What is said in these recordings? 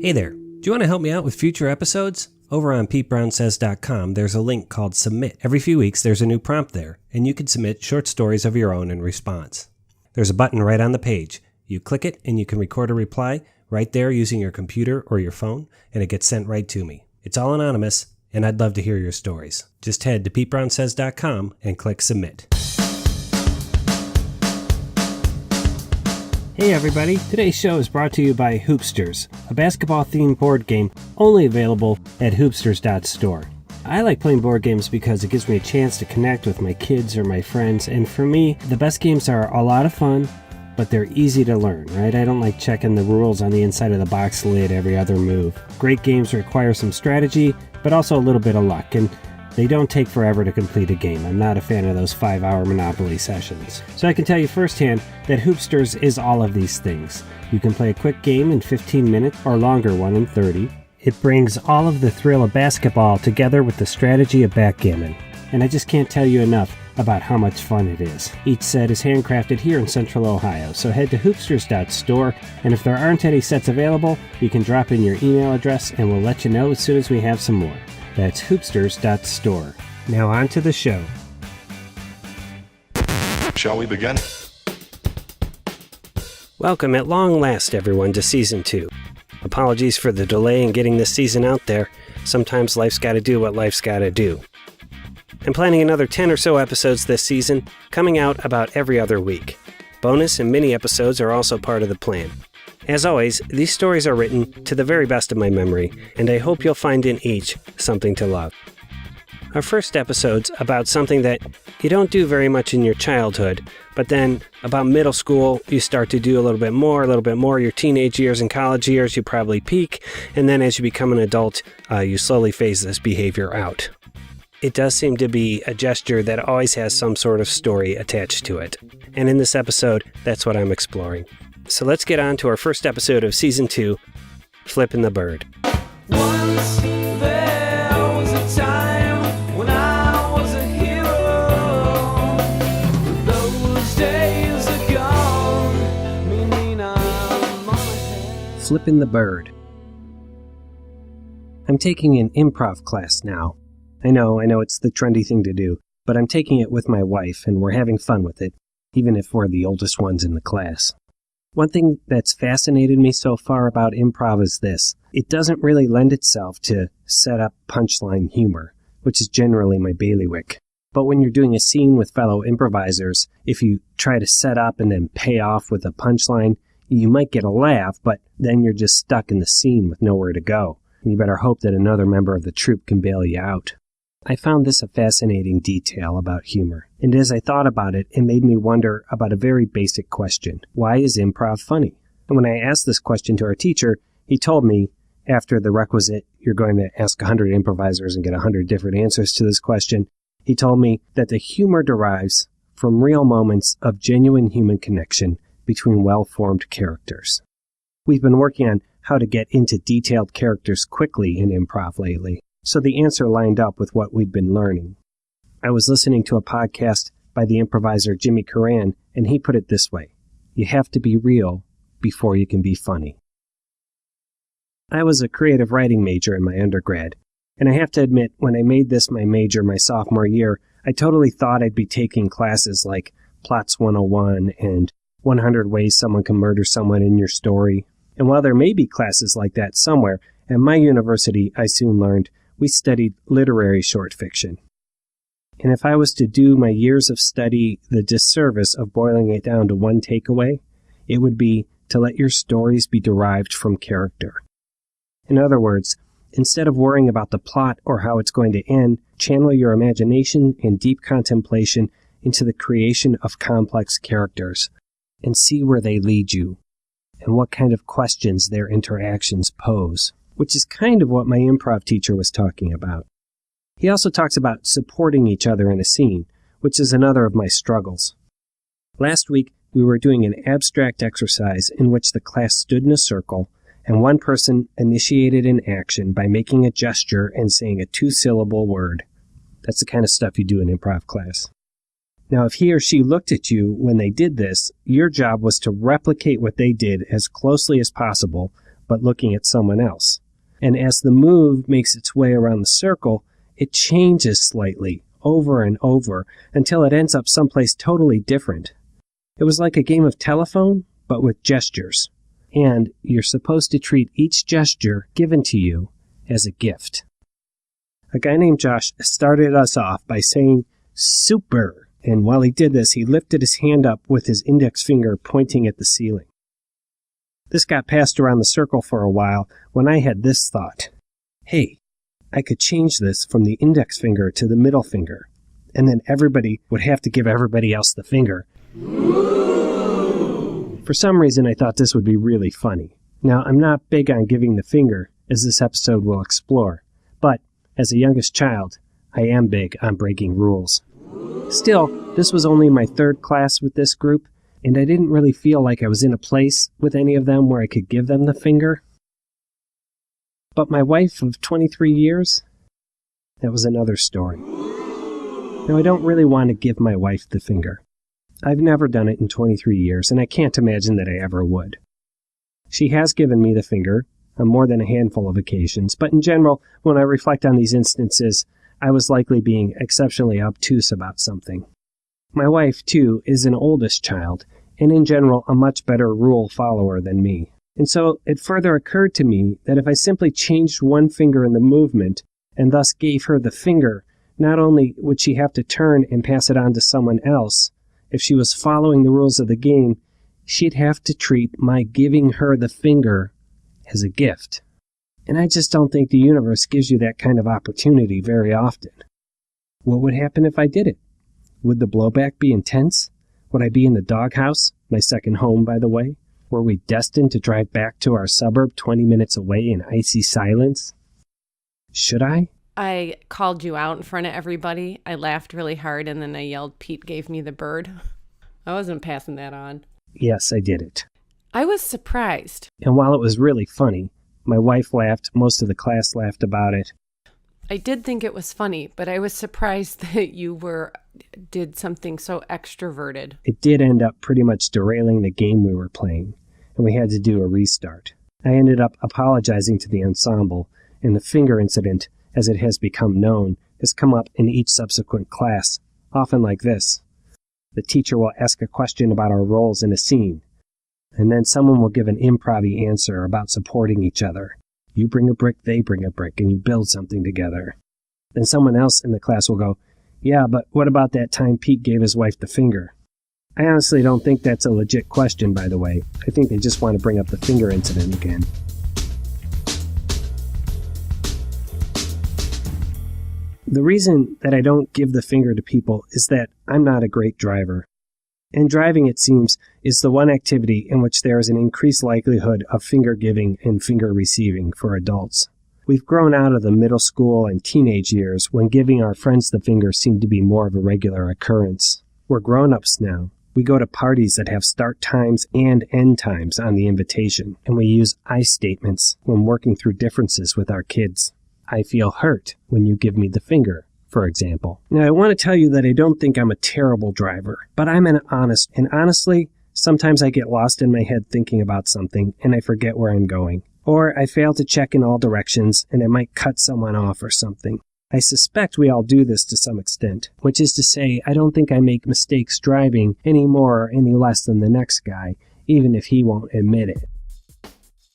Hey there, do you want to help me out with future episodes? Over on PeteBrownSays.com, there's a link called Submit. Every few weeks, there's a new prompt there, and you can submit short stories of your own in response. There's a button right on the page. You click it, and you can record a reply right there using your computer or your phone, and it gets sent right to me. It's all anonymous, and I'd love to hear your stories. Just head to PeteBrownSays.com and click Submit. Hey everybody, today's show is brought to you by Hoopsters, a basketball-themed board game only available at hoopsters.store. I like playing board games because it gives me a chance to connect with my kids or my friends, and for me, the best games are a lot of fun, but they're easy to learn, right? I don't like checking the rules on the inside of the box lid every other move. Great games require some strategy, but also a little bit of luck, and they don't take forever to complete a game. I'm not a fan of those 5-hour Monopoly sessions. So I can tell you firsthand that Hoopsters is all of these things. You can play a quick game in 15 minutes or longer one in 30. It brings all of the thrill of basketball together with the strategy of backgammon. And I just can't tell you enough about how much fun it is. Each set is handcrafted here in Central Ohio, so head to hoopsters.store, and if there aren't any sets available, you can drop in your email address and we'll let you know as soon as we have some more. That's hoopsters.store. Now on to the show. Shall we begin? Welcome at long last, everyone, to Season 2. Apologies for the delay in getting this season out there. Sometimes life's gotta do what life's gotta do. I'm planning another 10 or so episodes this season, coming out about every other week. Bonus and mini episodes are also part of the plan. As always, these stories are written to the very best of my memory, and I hope you'll find in each something to love. Our first episode's about something that you don't do very much in your childhood, but then about middle school, you start to do a little bit more. Your teenage years and college years, you probably peak, and then as you become an adult, you slowly phase this behavior out. It does seem to be a gesture that always has some sort of story attached to it. And in this episode, that's what I'm exploring. So let's get on to our first episode of Season 2, Flippin' the Bird. Once there was a time when I was a hero. Those days are gone, meaning I'm on ahead. Flippin' the Bird. I'm taking an improv class now. I know it's the trendy thing to do, but I'm taking it with my wife, and we're having fun with it, even if we're the oldest ones in the class. One thing that's fascinated me so far about improv is this. It doesn't really lend itself to set-up punchline humor, which is generally my bailiwick. But when you're doing a scene with fellow improvisers, if you try to set up and then pay off with a punchline, you might get a laugh, but then you're just stuck in the scene with nowhere to go. And you better hope that another member of the troupe can bail you out. I found this a fascinating detail about humor, and as I thought about it, it made me wonder about a very basic question. Why is improv funny? And when I asked this question to our teacher, he told me, after the requisite, you're going to ask 100 improvisers and get 100 different answers to this question, he told me that the humor derives from real moments of genuine human connection between well-formed characters. We've been working on how to get into detailed characters quickly in improv lately. So the answer lined up with what we'd been learning. I was listening to a podcast by the improviser Jimmy Curran, and he put it this way: you have to be real before you can be funny. I was a creative writing major in my undergrad, and I have to admit, when I made this my major my sophomore year, I totally thought I'd be taking classes like Plots 101 and 100 Ways Someone Can Murder Someone in Your Story. And while there may be classes like that somewhere, at my university I soon learned we studied literary short fiction. And if I was to do my years of study the disservice of boiling it down to one takeaway, it would be to let your stories be derived from character. In other words, instead of worrying about the plot or how it's going to end, channel your imagination and deep contemplation into the creation of complex characters and see where they lead you and what kind of questions their interactions pose. Which is kind of what my improv teacher was talking about. He also talks about supporting each other in a scene, which is another of my struggles. Last week, we were doing an abstract exercise in which the class stood in a circle, and one person initiated an action by making a gesture and saying a 2-syllable word. That's the kind of stuff you do in improv class. Now, if he or she looked at you when they did this, your job was to replicate what they did as closely as possible, but looking at someone else. And as the move makes its way around the circle, it changes slightly, over and over, until it ends up someplace totally different. It was like a game of telephone, but with gestures. And you're supposed to treat each gesture given to you as a gift. A guy named Josh started us off by saying, "Super!" And while he did this, he lifted his hand up with his index finger pointing at the ceiling. This got passed around the circle for a while when I had this thought. Hey, I could change this from the index finger to the middle finger, and then everybody would have to give everybody else the finger. For some reason, I thought this would be really funny. Now, I'm not big on giving the finger, as this episode will explore, but as a youngest child, I am big on breaking rules. Still, this was only my third class with this group, and I didn't really feel like I was in a place with any of them where I could give them the finger. But my wife of 23 years, that was another story. Now, I don't really want to give my wife the finger. I've never done it in 23 years, and I can't imagine that I ever would. She has given me the finger on more than a handful of occasions, but in general, when I reflect on these instances, I was likely being exceptionally obtuse about something. My wife, too, is an oldest child, and in general, a much better rule follower than me. And so it further occurred to me that if I simply changed one finger in the movement, and thus gave her the finger, not only would she have to turn and pass it on to someone else, if she was following the rules of the game, she'd have to treat my giving her the finger as a gift. And I just don't think the universe gives you that kind of opportunity very often. What would happen if I did it? Would the blowback be intense? Would I be in the doghouse, my second home, by the way? Were we destined to drive back to our suburb 20 minutes away in icy silence? Should I? I called you out in front of everybody. I laughed really hard, and then I yelled, "Pete gave me the bird." I wasn't passing that on. Yes, I did it. I was surprised. And while it was really funny, my wife laughed, most of the class laughed about it. I did think it was funny, but I was surprised that you did something so extroverted. It did end up pretty much derailing the game we were playing, and we had to do a restart. I ended up apologizing to the ensemble, and the finger incident, as it has become known, has come up in each subsequent class, often like this. The teacher will ask a question about our roles in a scene, and then someone will give an improv-y answer about supporting each other. You bring a brick, they bring a brick, and you build something together. Then someone else in the class will go, "Yeah, but what about that time Pete gave his wife the finger?" I honestly don't think that's a legit question, by the way. I think they just want to bring up the finger incident again. The reason that I don't give the finger to people is that I'm not a great driver. And driving, it seems, is the one activity in which there is an increased likelihood of finger giving and finger receiving for adults. We've grown out of the middle school and teenage years when giving our friends the finger seemed to be more of a regular occurrence. We're grown-ups now. We go to parties that have start times and end times on the invitation, and we use I statements when working through differences with our kids. I feel hurt when you give me the finger, for example. Now, I want to tell you that I don't think I'm a terrible driver, but I'm an honest, and honestly, sometimes I get lost in my head thinking about something, and I forget where I'm going. Or I fail to check in all directions, and I might cut someone off or something. I suspect we all do this to some extent, which is to say, I don't think I make mistakes driving any more or any less than the next guy, even if he won't admit it.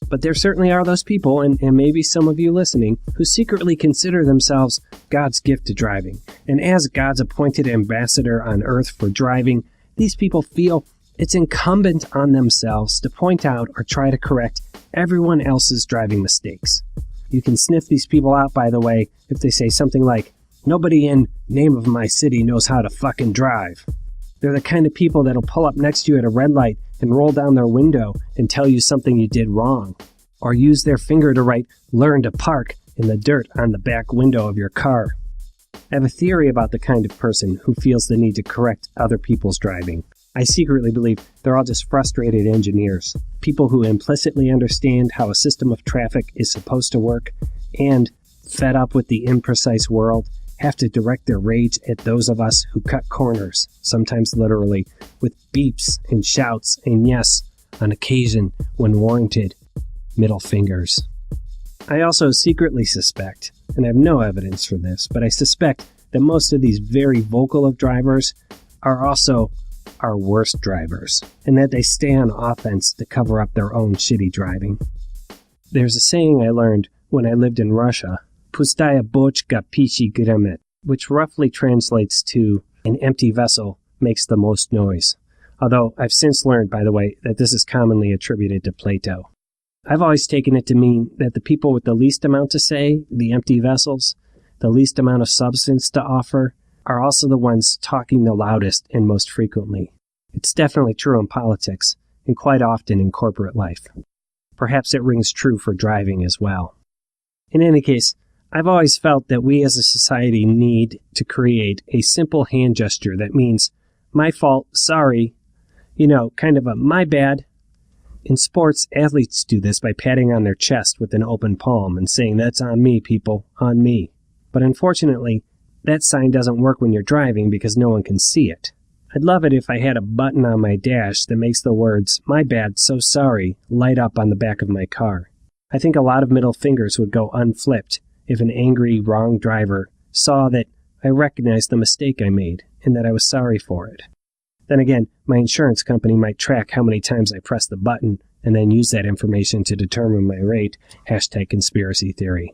But there certainly are those people, and maybe some of you listening, who secretly consider themselves God's gift to driving. And as God's appointed ambassador on earth for driving, these people feel it's incumbent on themselves to point out or try to correct everyone else's driving mistakes. You can sniff these people out, by the way, if they say something like, "Nobody in name of my city knows how to fucking drive." They're the kind of people that'll pull up next to you at a red light and roll down their window and tell you something you did wrong, or use their finger to write "learn to park" in the dirt on the back window of your car. I have a theory about the kind of person who feels the need to correct other people's driving. I secretly believe they're all just frustrated engineers, people who implicitly understand how a system of traffic is supposed to work and, fed up with the imprecise world, have to direct their rage at those of us who cut corners, sometimes literally, with beeps and shouts and yes, on occasion when warranted. middle fingers. I also secretly suspect, and I have no evidence for this, but I suspect that most of these very vocal of drivers are also our worst drivers, and that they stay on offense to cover up their own shitty driving. There's a saying I learned when I lived in Russia, Pustaya bochka pichi gremet, which roughly translates to an empty vessel makes the most noise. Although I've since learned, by the way, that this is commonly attributed to Plato. I've always taken it to mean that the people with the least amount to say, the empty vessels, the least amount of substance to offer, are also the ones talking the loudest and most frequently. It's definitely true in politics, and quite often in corporate life. Perhaps it rings true for driving as well. In any case, I've always felt that we as a society need to create a simple hand gesture that means, my fault, sorry, kind of a my bad. In sports, athletes do this by patting on their chest with an open palm and saying, that's on me, people, on me. But unfortunately, that sign doesn't work when you're driving because no one can see it. I'd love it if I had a button on my dash that makes the words, my bad, so sorry, light up on the back of my car. I think a lot of middle fingers would go unflipped if an angry, wrong driver saw that I recognized the mistake I made and that I was sorry for it. Then again, my insurance company might track how many times I press the button and then use that information to determine my rate, #conspiracy theory.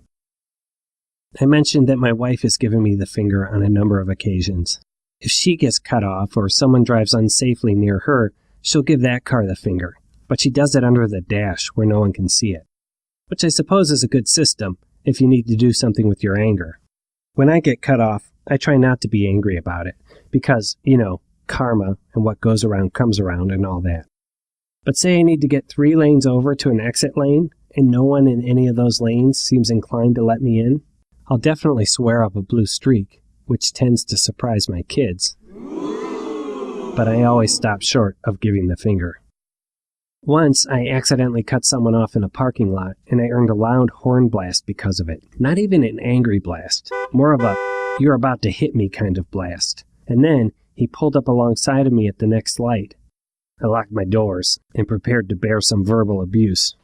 I mentioned that my wife has given me the finger on a number of occasions. If she gets cut off or someone drives unsafely near her, she'll give that car the finger, but she does it under the dash where no one can see it, which I suppose is a good system if you need to do something with your anger. When I get cut off, I try not to be angry about it because, karma and what goes around comes around and all that. But say I need to get 3 lanes over to an exit lane and no one in any of those lanes seems inclined to let me in, I'll definitely swear up a blue streak, which tends to surprise my kids. But I always stop short of giving the finger. Once, I accidentally cut someone off in a parking lot, and I earned a loud horn blast because of it. Not even an angry blast, more of a, you're about to hit me kind of blast. And then, he pulled up alongside of me at the next light. I locked my doors, and prepared to bear some verbal abuse.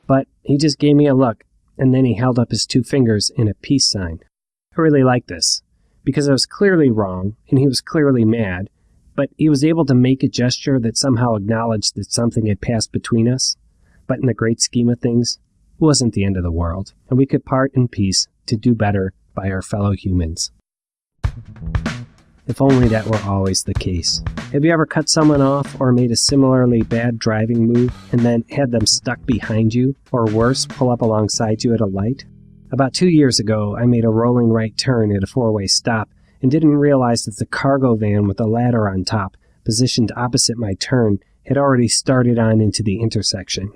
But he just gave me a look, and then he held up his 2 fingers in a peace sign. I really like this, because I was clearly wrong, and he was clearly mad, but he was able to make a gesture that somehow acknowledged that something had passed between us. But in the great scheme of things, it wasn't the end of the world, and we could part in peace to do better by our fellow humans. If only that were always the case. Have you ever cut someone off or made a similarly bad driving move and then had them stuck behind you, or worse, pull up alongside you at a light? About 2 years ago, I made a rolling right turn at a 4-way stop and didn't realize that the cargo van with a ladder on top, positioned opposite my turn, had already started on into the intersection.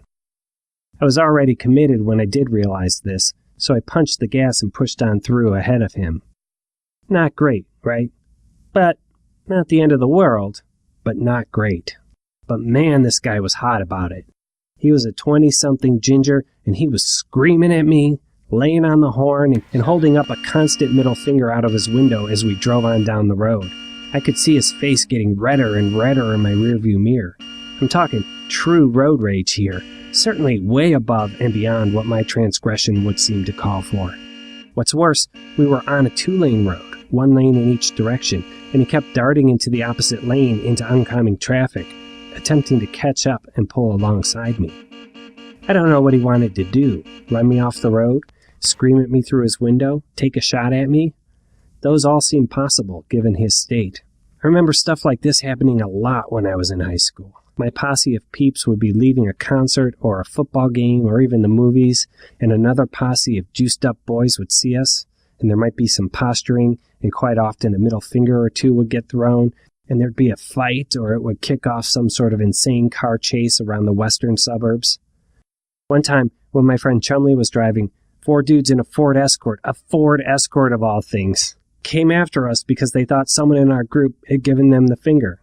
I was already committed when I did realize this, so I punched the gas and pushed on through ahead of him. Not great, right? But not the end of the world, but not great. But man, this guy was hot about it. He was a 20-something ginger, and he was screaming at me, laying on the horn, and holding up a constant middle finger out of his window as we drove on down the road. I could see his face getting redder and redder in my rearview mirror. I'm talking true road rage here, certainly way above and beyond what my transgression would seem to call for. What's worse, we were on a 2-lane road, 1 lane in each direction, and he kept darting into the opposite lane into oncoming traffic, attempting to catch up and pull alongside me. I don't know what he wanted to do, run me off the road, scream at me through his window, take a shot at me. Those all seem possible, given his state. I remember stuff like this happening a lot when I was in high school. My posse of peeps would be leaving a concert or a football game or even the movies, and another posse of juiced-up boys would see us, and there might be some posturing, and quite often a middle finger or 2 would get thrown, and there'd be a fight, or it would kick off some sort of insane car chase around the western suburbs. One time, when my friend Chumley was driving, 4 dudes in a Ford Escort of all things, came after us because they thought someone in our group had given them the finger.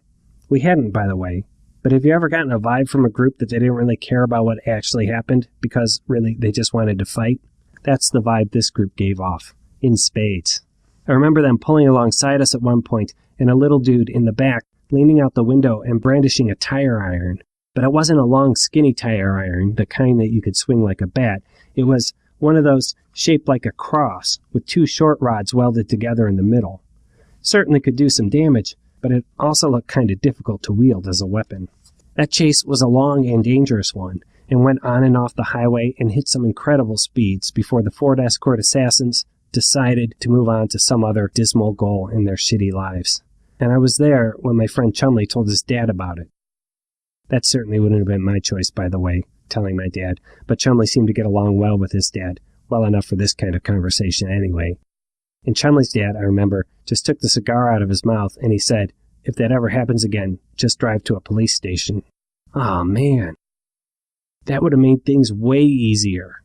We hadn't, by the way. But have you ever gotten a vibe from a group that they didn't really care about what actually happened because, really, they just wanted to fight? That's the vibe this group gave off, in spades. I remember them pulling alongside us at one point, and a little dude in the back leaning out the window and brandishing a tire iron. But it wasn't a long, skinny tire iron, the kind that you could swing like a bat. It was one of those shaped like a cross, with 2 short rods welded together in the middle. Certainly could do some damage, but it also looked kind of difficult to wield as a weapon. That chase was a long and dangerous one, and went on and off the highway and hit some incredible speeds before the Ford Escort assassins decided to move on to some other dismal goal in their shitty lives. And I was there when my friend Chumley told his dad about it. That certainly wouldn't have been my choice, by the way, telling my dad, but Chumley seemed to get along well with his dad, well enough for this kind of conversation anyway. And Chumley's dad, I remember, just took the cigar out of his mouth and he said, "If that ever happens again, just drive to a police station." Oh, man. That would have made things way easier.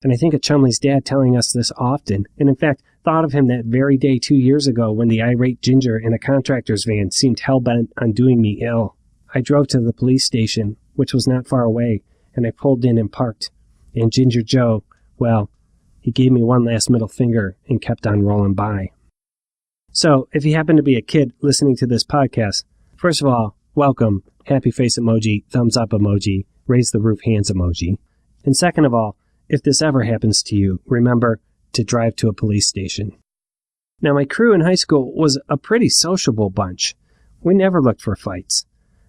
And I think of Chumley's dad telling us this often, and in fact, thought of him that very day 2 years ago when the irate Ginger in a contractor's van seemed hell-bent on doing me ill. I drove to the police station, which was not far away, and I pulled in and parked. And Ginger Joe, well, he gave me one last middle finger and kept on rolling by. So, if you happen to be a kid listening to this podcast, first of all, welcome, happy face emoji, thumbs up emoji, raise the roof hands emoji. And second of all, if this ever happens to you, remember to drive to a police station. Now, my crew in high school was a pretty sociable bunch. We never looked for fights.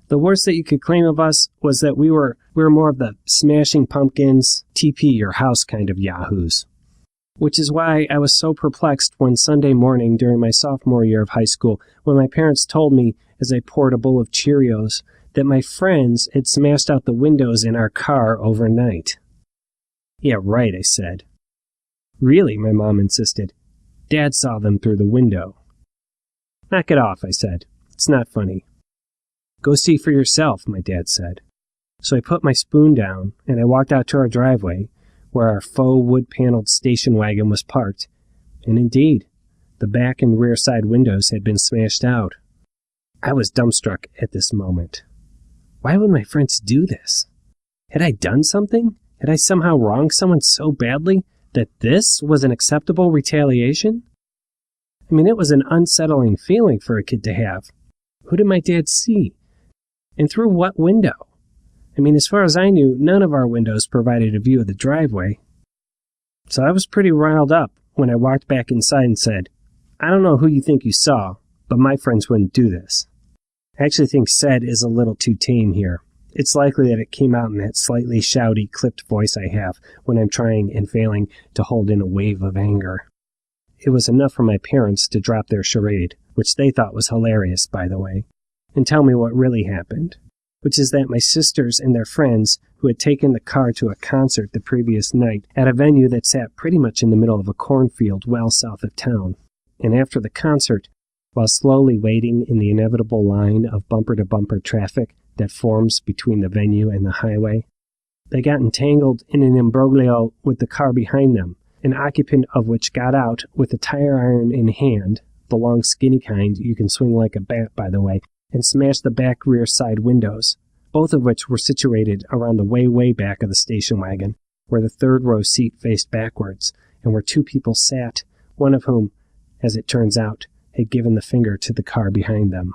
The worst that you could claim of us was that we were more of the smashing pumpkins, TP your house kind of yahoos. Which is why I was so perplexed one Sunday morning during my sophomore year of high school when my parents told me, as I poured a bowl of Cheerios, that my friends had smashed out the windows in our car overnight. Yeah, right, I said. Really, my mom insisted. Dad saw them through the window. Knock it off, I said. It's not funny. Go see for yourself, my dad said. So I put my spoon down, and I walked out to our driveway, where our faux wood-paneled station wagon was parked, and indeed, the back and rear side windows had been smashed out. I was dumbstruck at this moment. Why would my friends do this? Had I done something? Had I somehow wronged someone so badly that this was an acceptable retaliation? I mean, it was an unsettling feeling for a kid to have. Who did my dad see? And through what window? I mean, as far as I knew, none of our windows provided a view of the driveway. So I was pretty riled up when I walked back inside and said, "I don't know who you think you saw, but my friends wouldn't do this." I actually think "said" is a little too tame here. It's likely that it came out in that slightly shouty, clipped voice I have when I'm trying and failing to hold in a wave of anger. It was enough for my parents to drop their charade, which they thought was hilarious, by the way, and tell me what really happened, which is that my sisters and their friends, who had taken the car to a concert the previous night at a venue that sat pretty much in the middle of a cornfield well south of town, and after the concert, while slowly waiting in the inevitable line of bumper-to-bumper traffic that forms between the venue and the highway, they got entangled in an imbroglio with the car behind them, an occupant of which got out with a tire iron in hand, the long skinny kind you can swing like a bat, by the way, and smashed the back rear side windows, both of which were situated around the way back of the station wagon, where the third row seat faced backwards, and where 2 people sat, one of whom, as it turns out, had given the finger to the car behind them.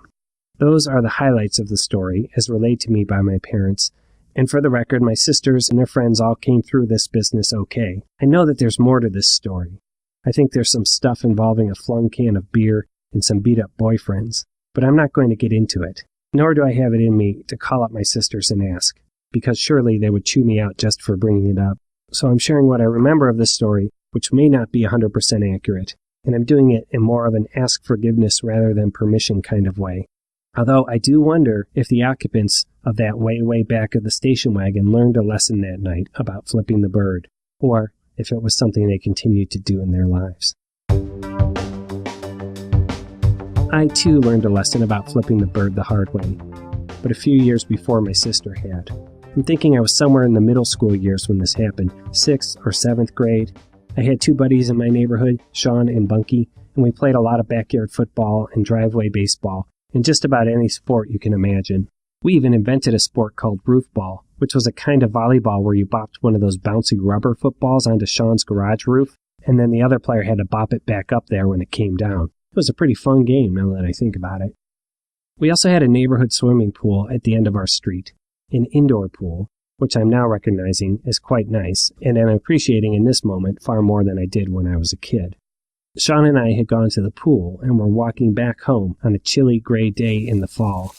Those are the highlights of the story, as relayed to me by my parents, and for the record, my sisters and their friends all came through this business okay. I know that there's more to this story. I think there's some stuff involving a flung can of beer and some beat-up boyfriends, but I'm not going to get into it, nor do I have it in me to call up my sisters and ask, because surely they would chew me out just for bringing it up. So I'm sharing what I remember of this story, which may not be 100% accurate, and I'm doing it in more of an ask forgiveness rather than permission kind of way. Although I do wonder if the occupants of that way back of the station wagon learned a lesson that night about flipping the bird, or if it was something they continued to do in their lives. I too learned a lesson about flipping the bird the hard way, but a few years before my sister had. I'm thinking I was somewhere in the middle school years when this happened, 6th or 7th grade. I had 2 buddies in my neighborhood, Sean and Bunky, and we played a lot of backyard football and driveway baseball, and just about any sport you can imagine. We even invented a sport called roof ball, which was a kind of volleyball where you bopped one of those bouncy rubber footballs onto Sean's garage roof, and then the other player had to bop it back up there when it came down. It was a pretty fun game, now that I think about it. We also had a neighborhood swimming pool at the end of our street. an indoor pool, which I'm now recognizing as quite nice, and am appreciating in this moment far more than I did when I was a kid. Sean and I had gone to the pool and were walking back home on a chilly gray day in the fall.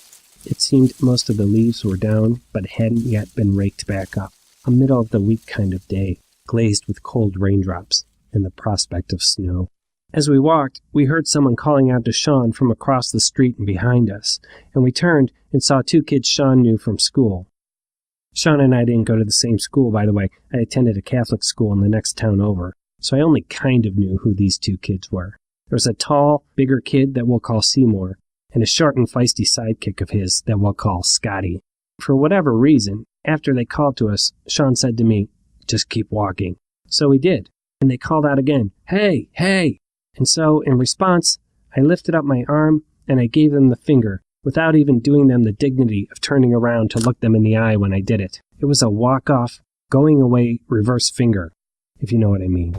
It seemed most of the leaves were down, but hadn't yet been raked back up. A middle-of-the-week kind of day, glazed with cold raindrops and the prospect of snow. As we walked, we heard someone calling out to Sean from across the street and behind us, and we turned and saw two kids Sean knew from school. Sean and I didn't go to the same school, by the way. I attended a Catholic school in the next town over, so I only kind of knew who these two kids were. There was a tall, bigger kid that we'll call Seymour, and a short and feisty sidekick of his that we'll call Scotty. For whatever reason, after they called to us, Sean said to me, "Just keep walking." So we did, and they called out again, "Hey, hey!" And so, in response, I lifted up my arm and I gave them the finger, without even doing them the dignity of turning around to look them in the eye when I did it. It was a walk-off, going-away reverse finger, if you know what I mean.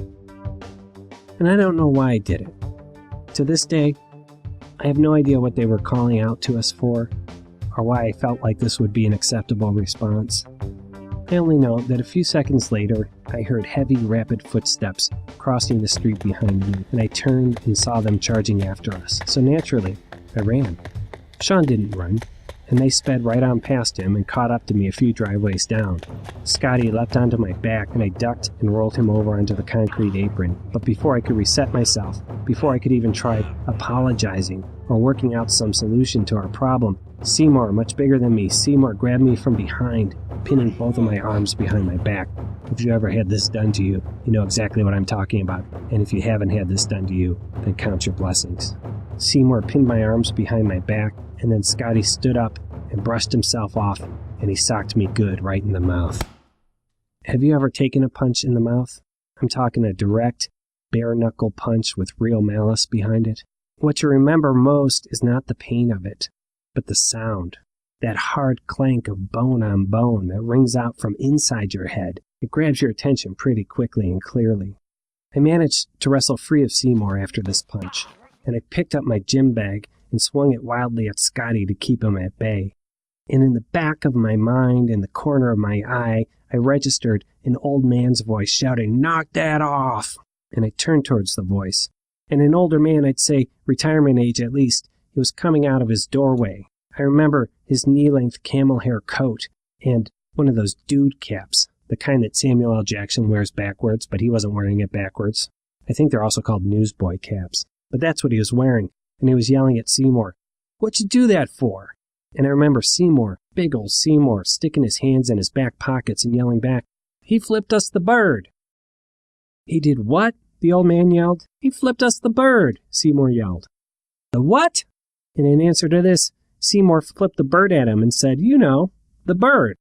And I don't know why I did it. To this day, I have no idea what they were calling out to us for, or why I felt like this would be an acceptable response. I only know that a few seconds later, I heard heavy, rapid footsteps crossing the street behind me, and I turned and saw them charging after us. So naturally, I ran. Sean didn't run, and they sped right on past him and caught up to me a few driveways down. Scotty leapt onto my back, and I ducked and rolled him over onto the concrete apron. But before I could reset myself, before I could even try apologizing or working out some solution to our problem, Seymour, much bigger than me, Seymour grabbed me from behind, pinning both of my arms behind my back. If you ever had this done to you, you know exactly what I'm talking about. And if you haven't had this done to you, then count your blessings. Seymour pinned my arms behind my back, and then Scotty stood up and brushed himself off, and he socked me good right in the mouth. Have you ever taken a punch in the mouth? I'm talking a direct, bare-knuckle punch with real malice behind it. What you remember most is not the pain of it, but the sound. That hard clank of bone on bone that rings out from inside your head. It grabs your attention pretty quickly and clearly. I managed to wrestle free of Seymour after this punch, and I picked up my gym bag and swung it wildly at Scotty to keep him at bay. And in the back of my mind, in the corner of my eye, I registered an old man's voice shouting, "Knock that off!" And I turned towards the voice. And an older man, I'd say retirement age at least, he was coming out of his doorway. I remember his knee-length camel hair coat and one of those dude caps, the kind that Samuel L. Jackson wears backwards, but he wasn't wearing it backwards. I think they're also called newsboy caps. But that's what he was wearing, and he was yelling at Seymour, "What'd you do that for?" And I remember Seymour, big old Seymour, sticking his hands in his back pockets and yelling back, "He flipped us the bird." "He did what?" the old man yelled. "He flipped us the bird," Seymour yelled. "The what?" And in answer to this, Seymour flipped the bird at him and said, "You know, the bird."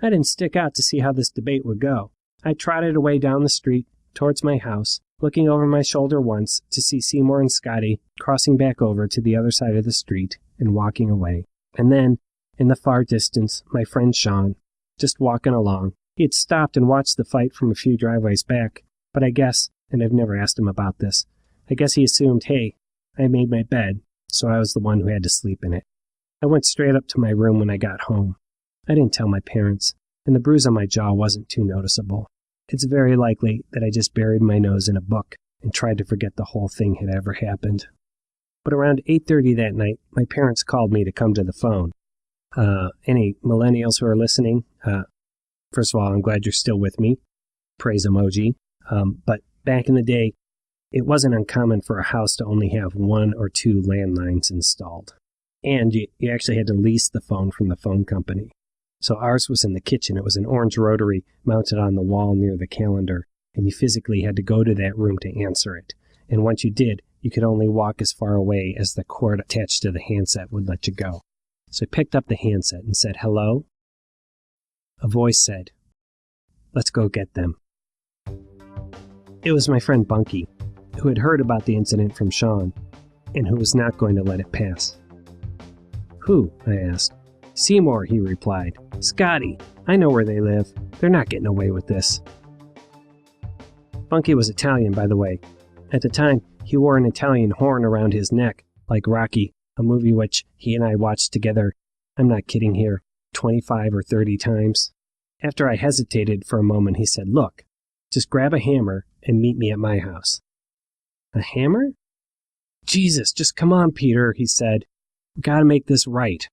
I didn't stick out to see how this debate would go. I trotted away down the street towards my house, looking over my shoulder once to see Seymour and Scotty crossing back over to the other side of the street and walking away. And then, in the far distance, my friend Sean, just walking along. He had stopped and watched the fight from a few driveways back, but I guess, and I've never asked him about this, I guess he assumed, hey, I made my bed, so I was the one who had to sleep in it. I went straight up to my room when I got home. I didn't tell my parents, and the bruise on my jaw wasn't too noticeable. It's very likely that I just buried my nose in a book and tried to forget the whole thing had ever happened. But around 8:30 that night, my parents called me to come to the phone. Any millennials who are listening, first of all, I'm glad you're still with me. Praise emoji. But back in the day, it wasn't uncommon for a house to only have 1 or 2 landlines installed. And you actually had to lease the phone from the phone company. So ours was in the kitchen. It was an orange rotary mounted on the wall near the calendar, and you physically had to go to that room to answer it. And once you did, you could only walk as far away as the cord attached to the handset would let you go. So I picked up the handset and said, "Hello?" A voice said, "Let's go get them." It was my friend Bunky, who had heard about the incident from Sean, and who was not going to let it pass. "Who?" I asked. "Seymour," he replied. "Scotty. I know where they live. They're not getting away with this." Bunky was Italian, by the way. At the time, he wore an Italian horn around his neck, like Rocky, a movie which he and I watched together, I'm not kidding here, 25 or 30 times. After I hesitated for a moment, he said, "Look, just grab a hammer and meet me at my house." "A hammer?" "Jesus, just come on, Peter," he said. "We gotta make this right."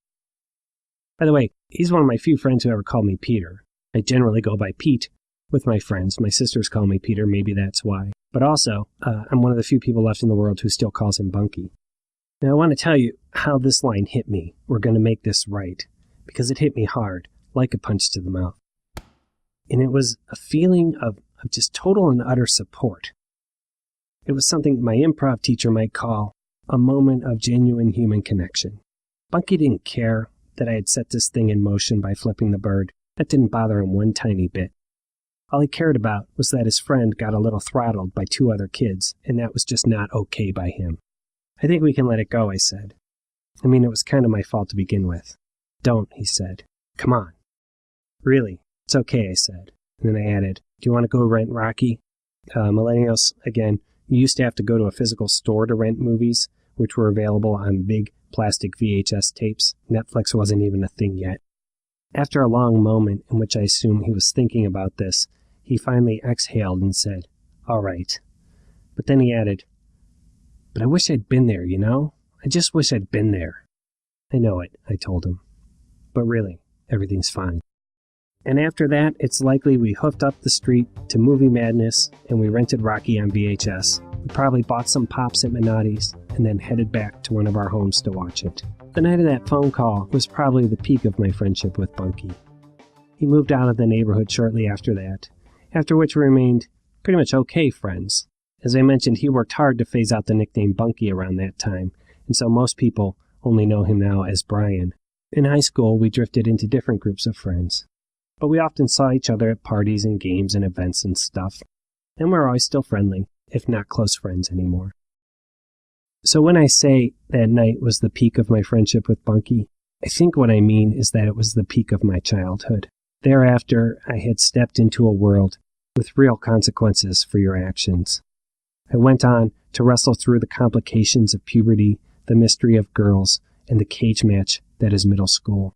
By the way, he's one of my few friends who ever called me Peter. I generally go by Pete with my friends. My sisters call me Peter, maybe that's why. But also, I'm one of the few people left in the world who still calls him Bunky. Now, I want to tell you how this line hit me. We're going to make this right. Because it hit me hard, like a punch to the mouth. And it was a feeling of just total and utter support. It was something my improv teacher might call a moment of genuine human connection. Bunky didn't care that I had set this thing in motion by flipping the bird. That didn't bother him one tiny bit. All he cared about was that his friend got a little throttled by 2 other kids, and that was just not okay by him. "I think we can let it go," I said. I mean, it was kind of my fault to begin with. "Don't," he said. "Come on." "Really? It's okay," I said. And then I added, "Do you want to go rent Rocky?" Millennials, again, you used to have to go to a physical store to rent movies, which were available on big plastic VHS tapes. Netflix wasn't even a thing yet. After a long moment in which I assume he was thinking about this, he finally exhaled and said, "All right." But then he added, "But I wish I'd been there, you know? I just wish I'd been there." "I know it," I told him. "But really, everything's fine." And after that, it's likely we hoofed up the street to Movie Madness and we rented Rocky on VHS. We probably bought some pops at Minotti's and then headed back to one of our homes to watch it. The night of that phone call was probably the peak of my friendship with Bunky. He moved out of the neighborhood shortly after that, after which we remained pretty much okay friends. As I mentioned, he worked hard to phase out the nickname Bunky around that time, and so most people only know him now as Brian. In high school, we drifted into different groups of friends, but we often saw each other at parties and games and events and stuff, and we're always still friendly, if not close friends anymore. So when I say that night was the peak of my friendship with Bunky, I think what I mean is that it was the peak of my childhood. Thereafter, I had stepped into a world with real consequences for your actions. I went on to wrestle through the complications of puberty, the mystery of girls, and the cage match that is middle school.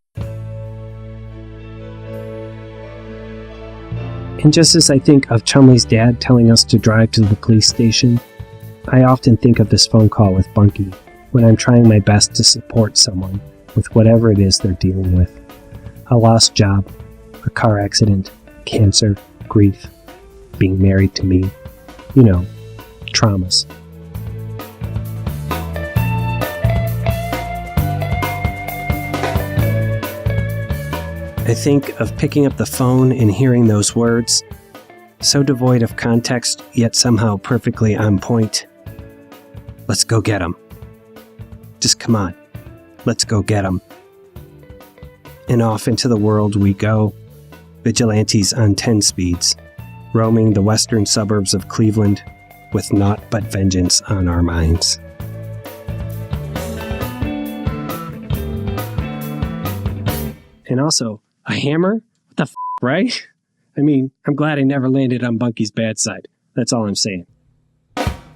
And just as I think of Chumley's dad telling us to drive to the police station, I often think of this phone call with Bunky when I'm trying my best to support someone with whatever it is they're dealing with. A lost job, a car accident, cancer, grief, being married to me. You know, traumas. I think of picking up the phone and hearing those words, so devoid of context, yet somehow perfectly on point. "Let's go get 'em. Just come on. Let's go get 'em." And off into the world we go, vigilantes on 10 speeds, roaming the western suburbs of Cleveland with naught but vengeance on our minds. And also, a hammer? What the right? I mean, I'm glad I never landed on Bunky's bad side. That's all I'm saying.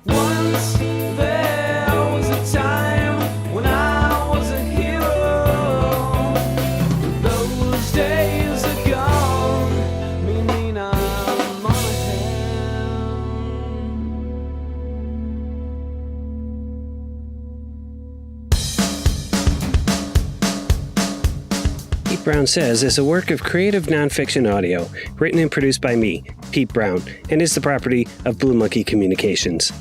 Once there was a time when I was a hero. Those days are gone, meaning I'm on Pete Brown Says is a work of creative nonfiction audio, written and produced by me, Pete Brown, and is the property of Blue Monkey Communications.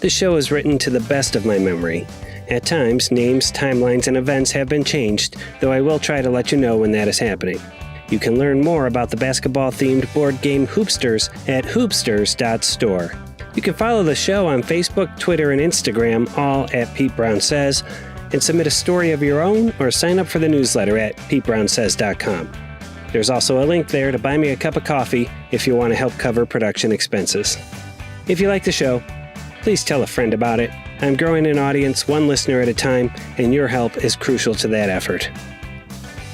This show is written to the best of my memory. At times, names, timelines, and events have been changed, though I will try to let you know when that is happening. You can learn more about the basketball-themed board game Hoopsters at hoopsters.store. You can follow the show on Facebook, Twitter, and Instagram, all at Pete Brown Says, and submit a story of your own or sign up for the newsletter at PeteBrownSays.com. There's also a link there to buy me a cup of coffee if you want to help cover production expenses. If you like the show, please tell a friend about it. I'm growing an audience one listener at a time, and your help is crucial to that effort.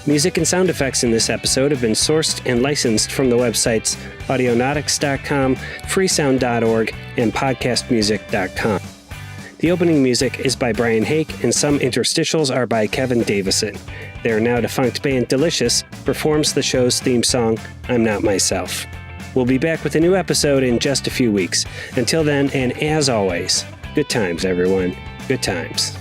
Music and sound effects in this episode have been sourced and licensed from the websites audionautics.com, freesound.org, and podcastmusic.com. The opening music is by Brian Hake, and some interstitials are by Kevin Davison. Their now defunct band Delicious performs the show's theme song, I'm Not Myself. We'll be back with a new episode in just a few weeks. Until then, and as always, good times, everyone. Good times.